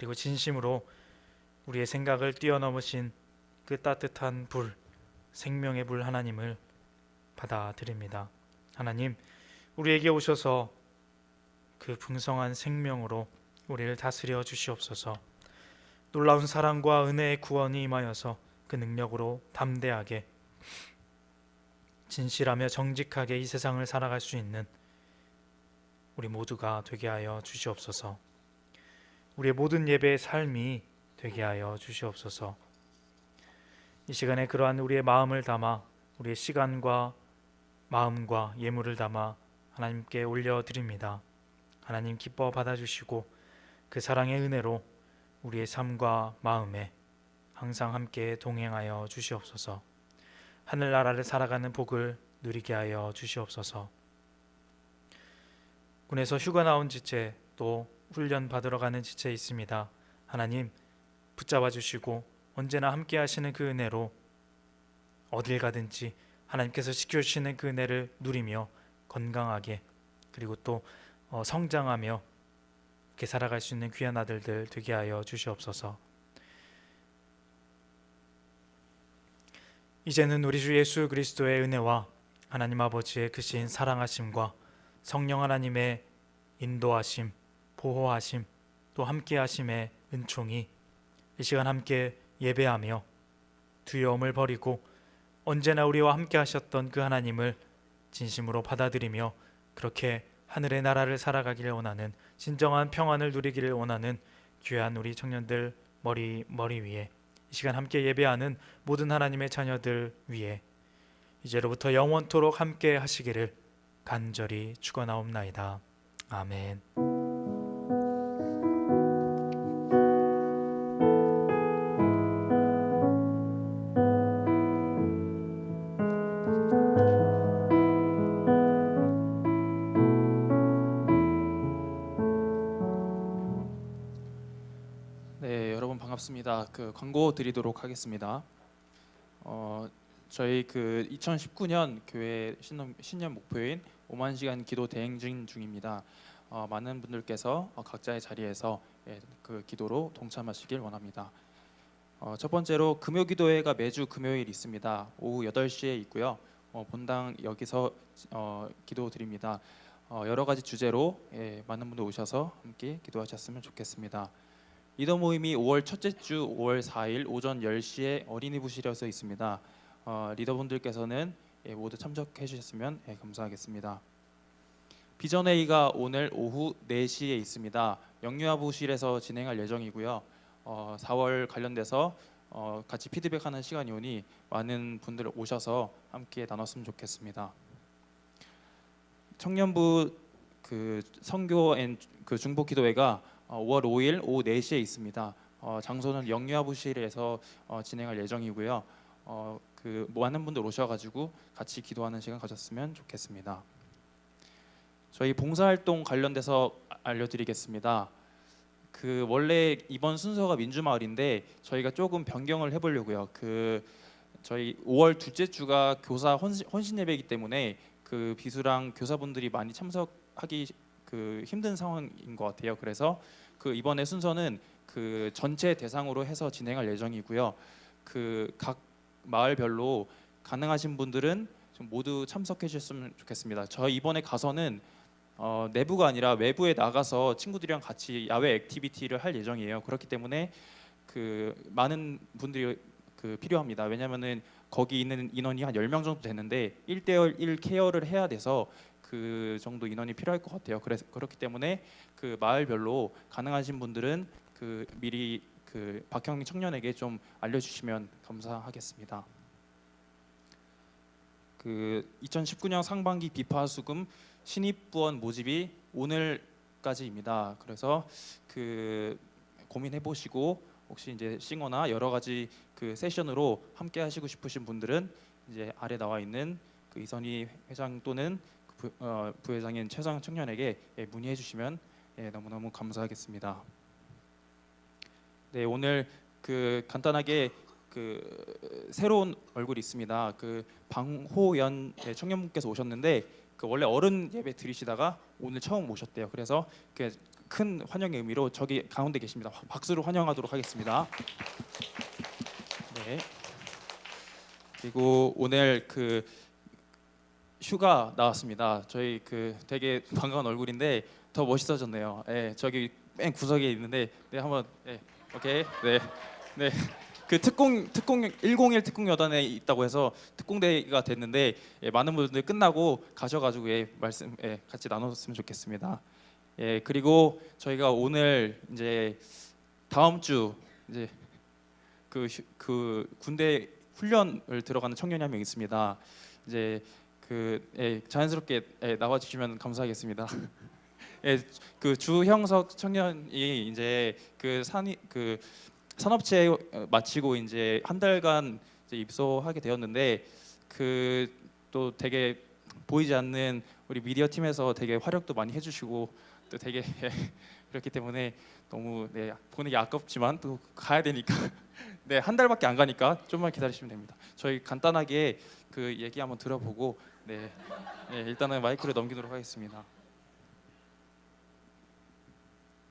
그리고 진심으로 우리의 생각을 뛰어넘으신 그 따뜻한 불, 생명의 불 하나님을 받아들입니다. 하나님, 우리에게 오셔서 그 풍성한 생명으로 우리를 다스려 주시옵소서. 놀라운 사랑과 은혜의 구원이 임하여서 그 능력으로 담대하게 진실하며 정직하게 이 세상을 살아갈 수 있는 우리 모두가 되게 하여 주시옵소서. 우리의 모든 예배의 삶이 되게 하여 주시옵소서. 이 시간에 그러한 우리의 마음을 담아 우리의 시간과 마음과 예물을 담아 하나님께 올려드립니다. 하나님 기뻐 받아주시고 그 사랑의 은혜로 우리의 삶과 마음에 항상 함께 동행하여 주시옵소서. 하늘나라를 살아가는 복을 누리게 하여 주시옵소서. 군에서 휴가 나온 지체 또 훈련 받으러 가는 지체 있습니다. 하나님 붙잡아 주시고 언제나 함께 하시는 그 은혜로 어딜 가든지 하나님께서 지켜주시는 그 은혜를 누리며 건강하게 그리고 또 성장하며 이렇게 살아갈 수 있는 귀한 아들들 되게 하여 주시옵소서. 이제는 우리 주 예수 그리스도의 은혜와 하나님 아버지의 크신 사랑하심과 성령 하나님의 인도하심, 보호하심, 또 함께하심의 은총이 이 시간 함께 예배하며 두려움을 버리고 언제나 우리와 함께 하셨던 그 하나님을 진심으로 받아들이며 그렇게 하늘의 나라를 살아가기를 원하는 진정한 평안을 누리기를 원하는 귀한 우리 청년들 머리 위에 이 시간 함께 예배하는 모든 하나님의 자녀들 위에 이제로부터 영원토록 함께 하시기를 간절히 축원하옵나이다. 아멘. 네, 여러분 반갑습니다. 광고 드리도록 하겠습니다. 저희 2019년 교회 신년 목표인 5만 시간 기도 대행진 중입니다. 많은 분들께서 각자의 자리에서 그 기도로 동참하시길 원합니다. 첫 번째로 금요 기도회가 매주 금요일 있습니다. 오후 8시에 있고요. 본당 여기서 기도 드립니다. 여러 가지 주제로 많은 분들 오셔서 함께 기도하셨으면 좋겠습니다. 리더 모임이 5월 첫째 주 5월 4일 오전 10시에 어린이 부실에서 있습니다. 리더분들께서는 모두 참석해 주셨으면 감사하겠습니다. 비전회의가 오늘 오후 4시에 있습니다. 영유아 부실에서 진행할 예정이고요. 4월 관련돼서 같이 피드백하는 시간이 오니 많은 분들 오셔서 함께 나눴으면 좋겠습니다. 청년부 선교 앤 중보 기도회가 5월 5일 오후 4시에 있습니다. 장소는 영유아부실에서 진행할 예정이고요. 많은 분들 오셔가지고 같이 기도하는 시간 가졌으면 좋겠습니다. 저희 봉사활동 관련돼서 알려드리겠습니다. 원래 이번 순서가 민주마을인데 저희가 조금 변경을 해보려고요. 저희 5월 둘째 주가 교사 헌신 예배이기 때문에 비수랑 교사분들이 많이 참석하기 힘든 상황인 것 같아요. 그래서 이번에 순서는 전체 대상으로 해서 진행할 예정이고요. 각 마을별로 가능하신 분들은 좀 모두 참석해 주셨으면 좋겠습니다. 저희 이번에 가서는 내부가 아니라 외부에 나가서 친구들이랑 같이 야외 액티비티를 할 예정이에요. 그렇기 때문에 많은 분들이 필요합니다. 왜냐하면은 거기 있는 인원이 한 10명 정도 되는데 1대1 케어를 해야 돼서 그 정도 인원이 필요할 것 같아요. 그래서 그렇기 때문에 마을별로 가능하신 분들은 미리 박형민 청년에게 좀 알려주시면 감사하겠습니다. 2019년 상반기 비파 수금 신입 부원 모집이 오늘까지입니다. 그래서 고민해 보시고 혹시 이제 싱어나 여러 가지 세션으로 함께 하시고 싶으신 분들은 이제 아래 나와 있는 이선희 회장 또는 부회장인 최상 청년에게 문의해 주시면 너무너무 감사하겠습니다. 네, 오늘 간단하게 새로운 얼굴이 있습니다. 방호연 청년분께서 오셨는데 그 원래 어른 예배 드리시다가 오늘 처음 오셨대요. 그래서 큰 환영의 의미로 저기 가운데 계십니다. 박수로 환영하도록 하겠습니다. 네. 그리고 오늘 그 휴가 나왔습니다. 저희 그 되게 반가운 얼굴인데 더 멋있어졌네요. 예, 저기 맨 구석에 있는데 네 한번 오케이 네. 그 특공 101 특공 여단에 있다고 해서 특공대가 됐는데 많은 분들 끝나고 가셔가지고 말씀 같이 나눴으면 좋겠습니다. 그리고 저희가 오늘 이제 다음 주 이제 그 군대 훈련을 들어가는 청년이 한 명 있습니다. 이제 자연스럽게 나와주시면 감사하겠습니다. 그 주형석 청년이 이제 그 산업체 마치고 이제 한 달간 이제 입소하게 되었는데 또 되게 보이지 않는 우리 미디어 팀에서 되게 활약도 많이 해주시고 또 되게 그렇기 때문에 너무 보내기 아깝지만 또 가야 되니까 한 달밖에 안 가니까 좀만 기다리시면 됩니다. 저희 간단하게 그 얘기 한번 들어보고 일단은 마이크를 넘기도록 하겠습니다.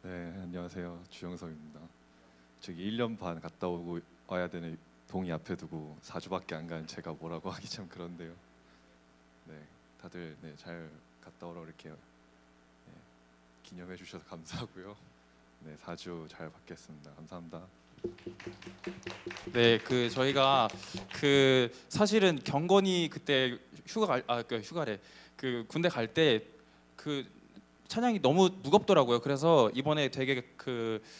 네, 안녕하세요. 주영석입니다. 저기 1년 반 갔다 오고 와야 되는 동이 앞에 두고 4주밖에 안 간 제가 뭐라고 하기 참 그런데요. 네, 다들 잘 갔다 오라 이렇게 기념해 주셔서 감사하고요. 네, 4주 잘 받겠습니다. 감사합니다. 네, 저희가 사실은 경건이 그때 휴가래 그 군대 갈 때 찬양이 너무 무겁더라고요. 그래서 이번에 되게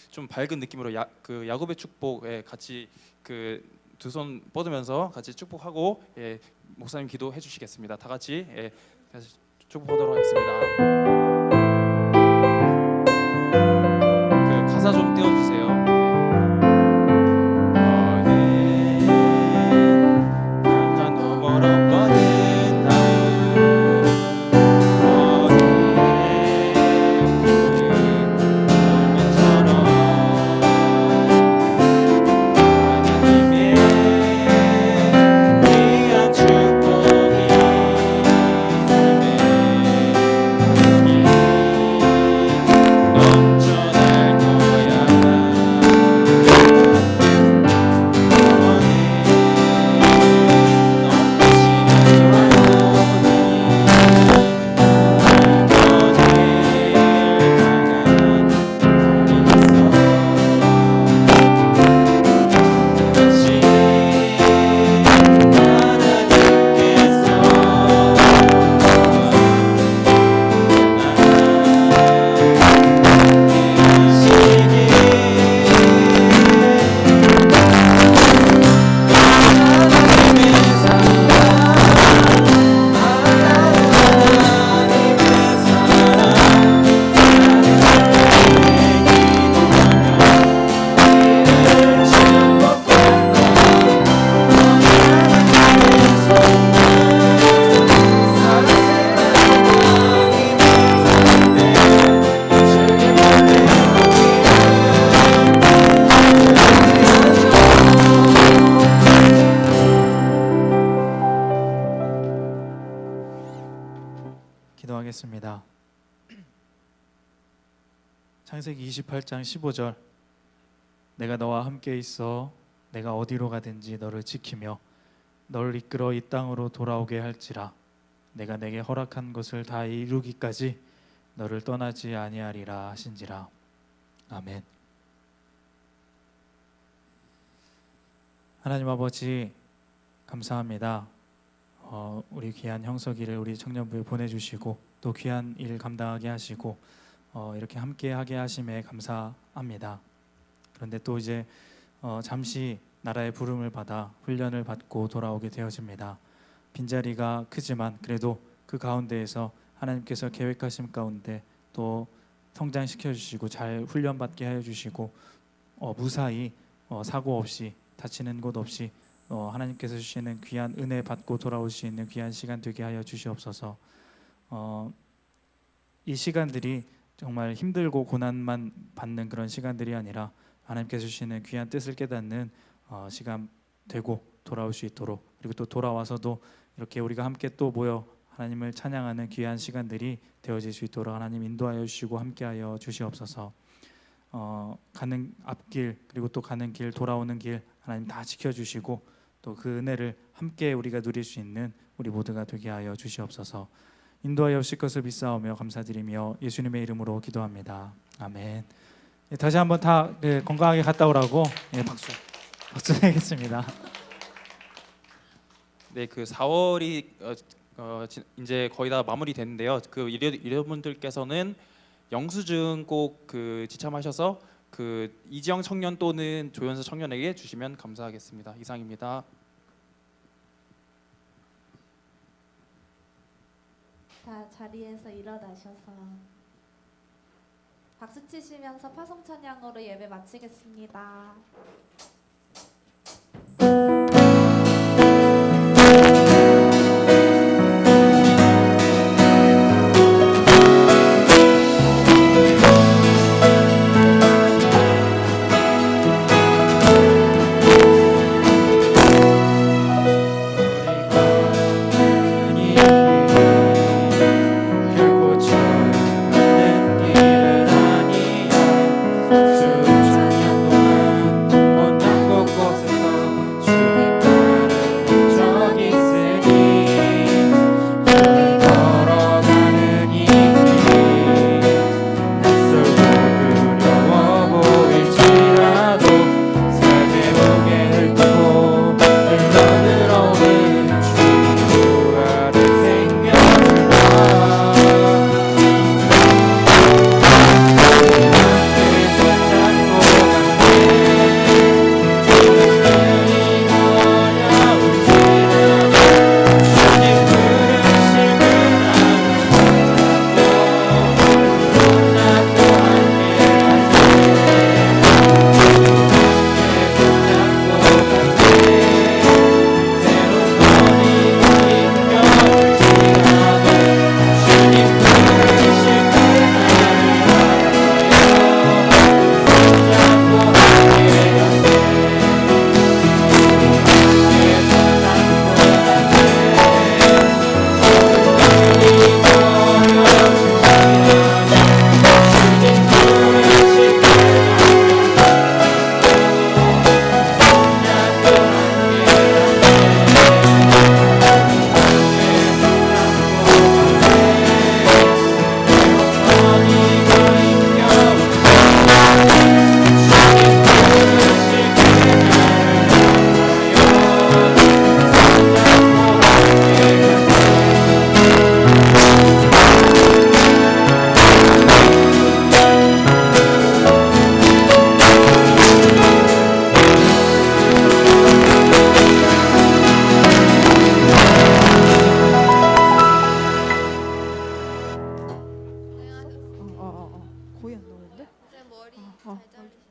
좀 밝은 느낌으로 야곱의 축복에 같이 두 손 뻗으면서 같이 축복하고 목사님 기도해 주시겠습니다. 다 같이 축복하도록 하겠습니다. 가사 좀 띄워주세요. 기도하겠습니다. 창세기 28장 15절 내가 너와 함께 있어 내가 어디로 가든지 너를 지키며 너를 이끌어 이 땅으로 돌아오게 할지라 내가 내게 허락한 것을 다 이루기까지 너를 떠나지 아니하리라 하신지라. 아멘. 하나님 아버지 감사합니다. 우리 귀한 형석이를 우리 청년부에 보내주시고 또 귀한 일 감당하게 하시고 이렇게 함께하게 하심에 감사합니다. 그런데 또 이제 잠시 나라의 부름을 받아 훈련을 받고 돌아오게 되어집니다. 빈자리가 크지만 그래도 그 가운데에서 하나님께서 계획하심 가운데 또 성장시켜 주시고 잘 훈련받게 하여 주시고 무사히 사고 없이 다치는 곳 없이 하나님께서 주시는 귀한 은혜 받고 돌아올 수 있는 귀한 시간 되게 하여 주시옵소서. 이 시간들이 정말 힘들고 고난만 받는 그런 시간들이 아니라 하나님께서 주시는 귀한 뜻을 깨닫는 시간 되고 돌아올 수 있도록, 그리고 또 돌아와서도 이렇게 우리가 함께 또 모여 하나님을 찬양하는 귀한 시간들이 되어질 수 있도록 하나님 인도하여 주시고 함께하여 주시옵소서. 가는 앞길 그리고 또 가는 길 돌아오는 길 하나님 다 지켜주시고 또 그 은혜를 함께 우리가 누릴 수 있는 우리 모두가 되게 하여 주시옵소서. 인도하여 주실 것을 믿사오며 감사드리며 예수님의 이름으로 기도합니다. 아멘. 다시 한번 다 건강하게 갔다 오라고 박수 드리겠습니다. 네, 그 4월이 이제 거의 다 마무리됐는데요. 그 이래분들께서는 영수증 꼭 그 지참하셔서 그 이지영 청년 또는 조연서 청년에게 주시면 감사하겠습니다. 이상입니다. 다 자리에서 일어나셔서 박수 치시면서 파송 찬양으로 예배 마치겠습니다. 거의 안 나오는데? 제 머리 어. 잘 잘라.